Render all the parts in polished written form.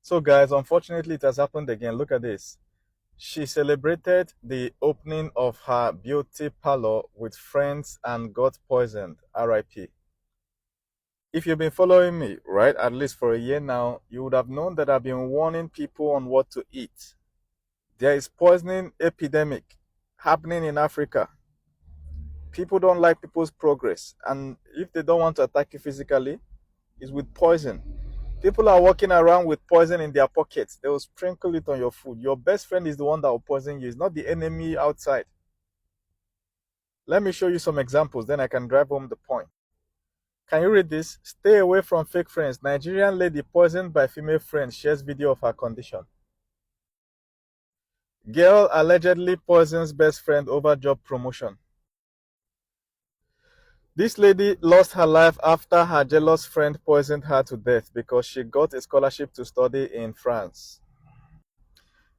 So guys, unfortunately it has happened again. Look at this. She celebrated the opening of her beauty parlor with friends and got poisoned. RIP. If you've been following me, right, at least for a year now, you would have known that I've been warning people on what to eat. There is poisoning epidemic happening in Africa. People don't like people's progress, and if they don't want to attack you physically, it's with poison. People are walking around with poison in their pockets. They will sprinkle it on your food. Your best friend is the one that will poison you. It's not the enemy outside. Let me show you some examples, then I can drive home the point. Can you read this? Stay away from fake friends. Nigerian lady poisoned by female friend shares video of her condition. Girl allegedly poisons best friend over job promotion. This lady lost her life after her jealous friend poisoned her to death because she got a scholarship to study in France.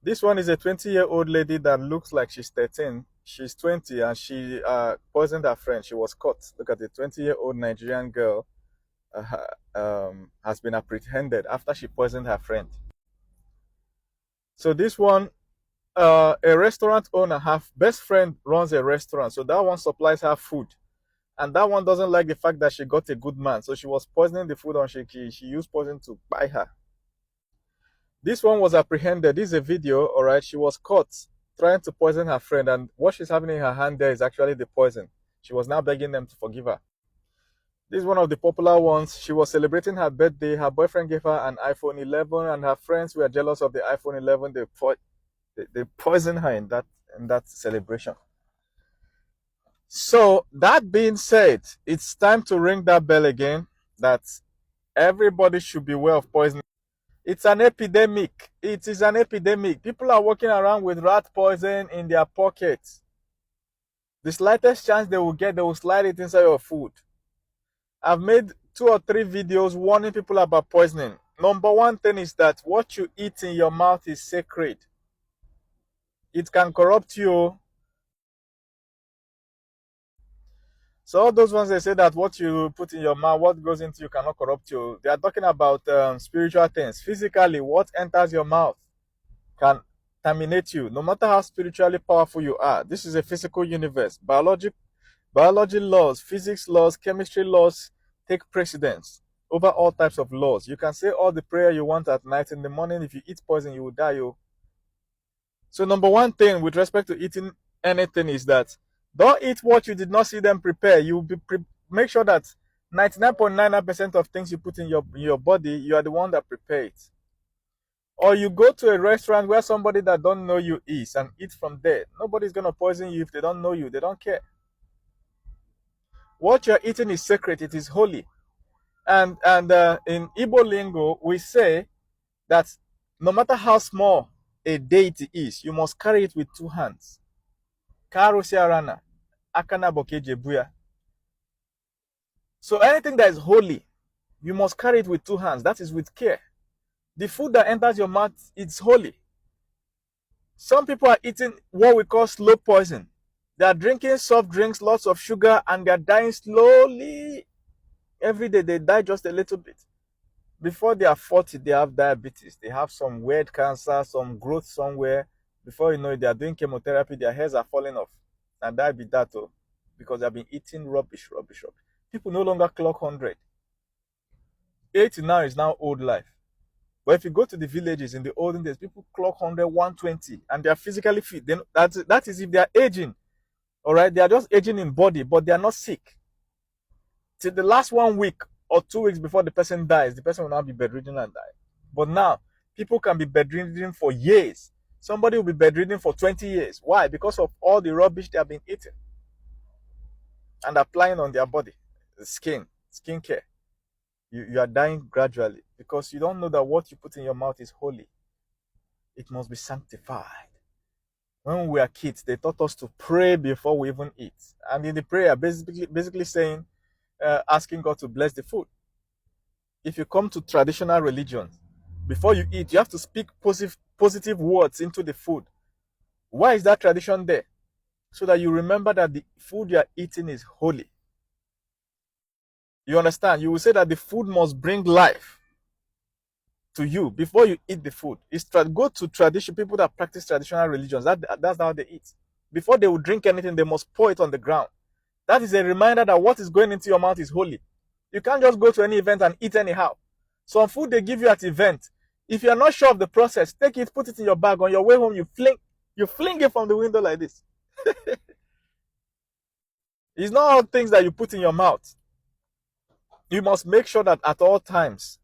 This one is a 20-year-old lady that looks like she's 13. She's 20 and she poisoned her friend. She was caught. Look at the 20-year-old Nigerian girl has been apprehended after she poisoned her friend. So this one, a restaurant owner, her best friend runs a restaurant. So that one supplies her food. And that one doesn't like the fact that she got a good man. So she was poisoning the food and she used poison to buy her. This one was apprehended. This is a video, all right? She was caught trying to poison her friend. And what she's having in her hand there is actually the poison. She was now begging them to forgive her. This is one of the popular ones. She was celebrating her birthday. Her boyfriend gave her an iPhone 11 and her friends were jealous of the iPhone 11. They poisoned her in that celebration. So that being said, it's time to ring that bell again that everybody should be aware of poisoning. It's an epidemic. It is an epidemic. People are walking around with rat poison in their pockets. The slightest chance they will get, they will slide it inside your food. I've made 2 or 3 videos warning people about poisoning. Number one thing is that what you eat in your mouth is sacred. It can corrupt you. So all those ones, they say that what you put in your mouth, what goes into you cannot corrupt you. They are talking about spiritual things. Physically, what enters your mouth can contaminate you, no matter how spiritually powerful you are. This is a physical universe. Biology laws, physics laws, chemistry laws take precedence over all types of laws. You can say all the prayer you want at night. In the morning, if you eat poison, you will die. So number one thing with respect to eating anything is that don't eat what you did not see them prepare. Make sure that 99.99% of things you put in your body, you are the one that prepare it. Or you go to a restaurant where somebody that don't know you is and eat from there. Nobody's going to poison you if they don't know you. They don't care. What you're eating is sacred. It is holy. And in Igbo lingo, we say that no matter how small a deity is, you must carry it with 2 hands. Karosiarana, akana bokejebuya. So anything that is holy, you must carry it with 2 hands. That is with care. The food that enters your mouth, it's holy. Some people are eating what we call slow poison. They are drinking soft drinks, lots of sugar, and they are dying slowly. Every day they die just a little bit. Before they are 40, they have diabetes. They have some weird cancer, some growth somewhere. Before you know it, they are doing chemotherapy. Their hairs are falling off. And that be that too. Because they have been eating rubbish. People no longer clock 100. 80 now is now old life. But if you go to the villages in the olden days, people clock 100, 120, and they are physically fit. Then that is if they are aging. All right, they are just aging in body, but they are not sick. Till the last 1 week or 2 weeks before the person dies, the person will now be bedridden and die. But now, people can be bedridden for years. Somebody will be bedridden for 20 years. Why? Because of all the rubbish they have been eating and applying on their body, the skin care. You are dying gradually because you don't know that what you put in your mouth is holy. It must be sanctified. When we were kids, they taught us to pray before we even eat. And in the prayer, basically saying, asking God to bless the food. If you come to traditional religions, before you eat, you have to speak positive words into the food. Why is that tradition there? So that you remember that the food you are eating is holy. You understand? You will say that the food must bring life. to you before you eat the food. Go to tradition, people that practice traditional religions. That's how they eat. Before they will drink anything, they must pour it on the ground. That is a reminder that what is going into your mouth is holy. You can't just go to any event and eat anyhow. Some food they give you at event, if you are not sure of the process, take it, put it in your bag. On your way home, you fling it from the window like this. It's not all things that you put in your mouth. You must make sure that at all times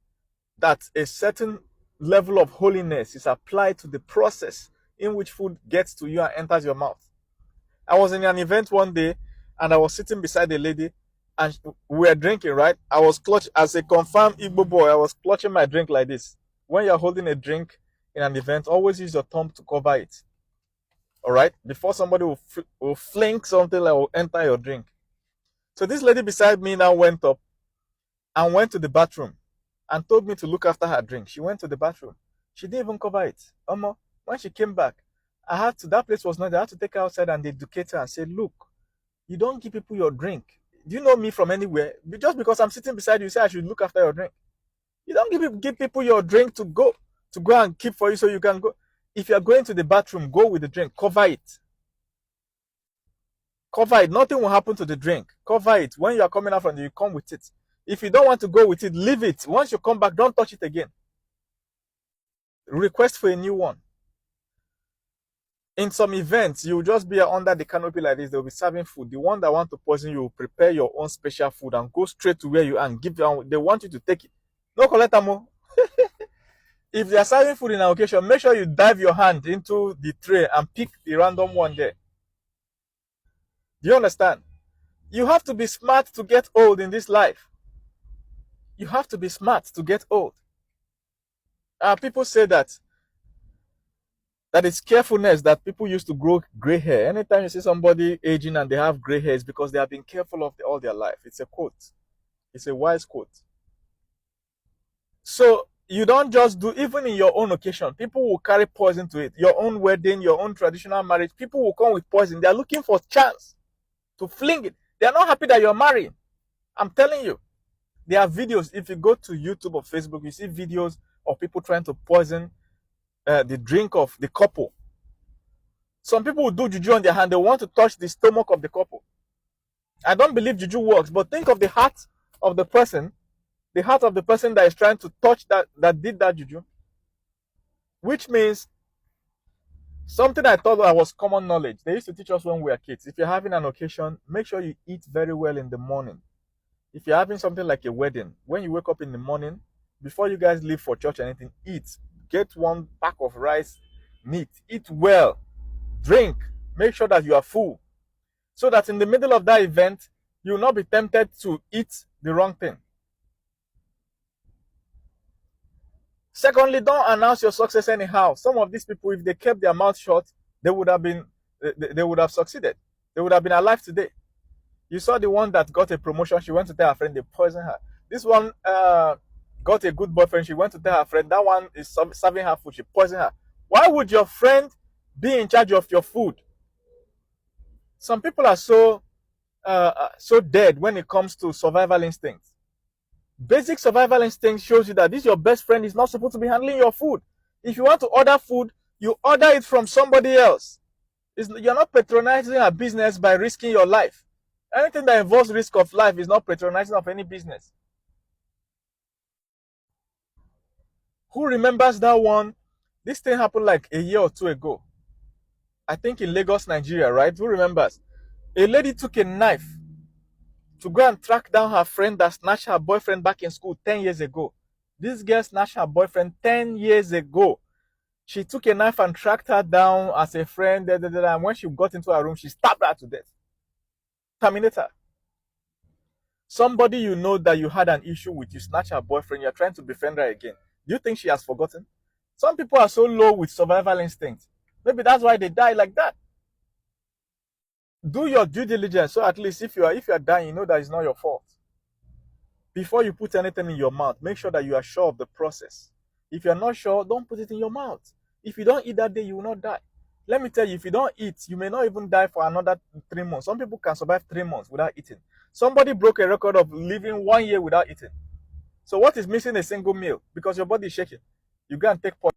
that a certain level of holiness is applied to the process in which food gets to you and enters your mouth. I was in an event one day and I was sitting beside a lady and we were drinking, right? I was clutching, as a confirmed Igbo boy, I was clutching my drink like this. When you're holding a drink in an event, always use your thumb to cover it. All right? Before somebody will fling something that will enter your drink. So this lady beside me now went up and went to the bathroom and told me to look after her drink. She went to the bathroom. She didn't even cover it. When she came back, that place was not there. I had to take her outside and educate her and say, look, you don't give people your drink. Do you know me from anywhere? Just because I'm sitting beside you, say I should look after your drink. You don't give people your drink to go and keep for you so you can go. If you're going to the bathroom, go with the drink. Cover it. Cover it. Nothing will happen to the drink. Cover it. When you are coming out from it, you come with it. If you don't want to go with it, leave it. Once you come back, don't touch it again. Request for a new one. In some events, you will just be under the canopy like this. They will be serving food. The one that want to poison you will prepare your own special food and go straight to where you are and give you. They want you to take it. No collect more. If they are serving food in an occasion, make sure you dive your hand into the tray and pick the random one there. Do you understand? You have to be smart to get old in this life. You have to be smart to get old. People say that it's carefulness that people used to grow gray hair. Anytime you see somebody aging and they have gray hair, it's because they have been careful of all their life. It's a quote. It's a wise quote. So you don't just do, even in your own occasion, people will carry poison to it. Your own wedding, your own traditional marriage, people will come with poison. They are looking for chance to fling it. They are not happy that you're marrying. I'm telling you. There are videos. If you go to YouTube or Facebook, you see videos of people trying to poison the drink of the couple. Some people will do juju on their hand. They want to touch the stomach of the couple. I don't believe juju works, but think of the heart of the person. The heart of the person that is trying to touch that did that juju. Which means something I thought that was common knowledge. They used to teach us when we were kids. If you're having an occasion, make sure you eat very well in the morning. If you're having something like a wedding, when you wake up in the morning, before you guys leave for church or anything, eat. Get one pack of rice, meat. Eat well. Drink. Make sure that you are full. So that in the middle of that event, you will not be tempted to eat the wrong thing. Secondly, don't announce your success anyhow. Some of these people, if they kept their mouth shut, they would have succeeded. They would have been alive today. You saw the one that got a promotion. She went to tell her friend, they poisoned her. This one got a good boyfriend. She went to tell her friend, that one is serving her food. She poisoned her. Why would your friend be in charge of your food? Some people are so dead when it comes to survival instincts. Basic survival instinct shows you that this your best friend is not supposed to be handling your food. If you want to order food, you order it from somebody else. You're not patronizing a business by risking your life. Anything that involves risk of life is not patronizing of any business. Who remembers that one? This thing happened like a year or two ago. I think in Lagos, Nigeria, right? Who remembers? A lady took a knife to go and track down her friend that snatched her boyfriend back in school 10 years ago. This girl snatched her boyfriend 10 years ago. She took a knife and tracked her down as a friend. And when she got into her room, she stabbed her to death. Terminate her. Somebody you know that you had an issue with, you snatch her boyfriend, you're trying to befriend her again. Do you think she has forgotten? Some people are so low with survival instinct. Maybe that's why they die like that. Do your due diligence, so at least if you are dying, you know that it's not your fault. Before you put anything in your mouth, make sure that you are sure of the process. If you're not sure, don't put it in your mouth. If you don't eat that day, you will not die. Let me tell you, if you don't eat, you may not even die for another 3 months. Some people can survive 3 months without eating. Somebody broke a record of living 1 year without eating. So what is missing a single meal? Because your body is shaking. You go and take poison.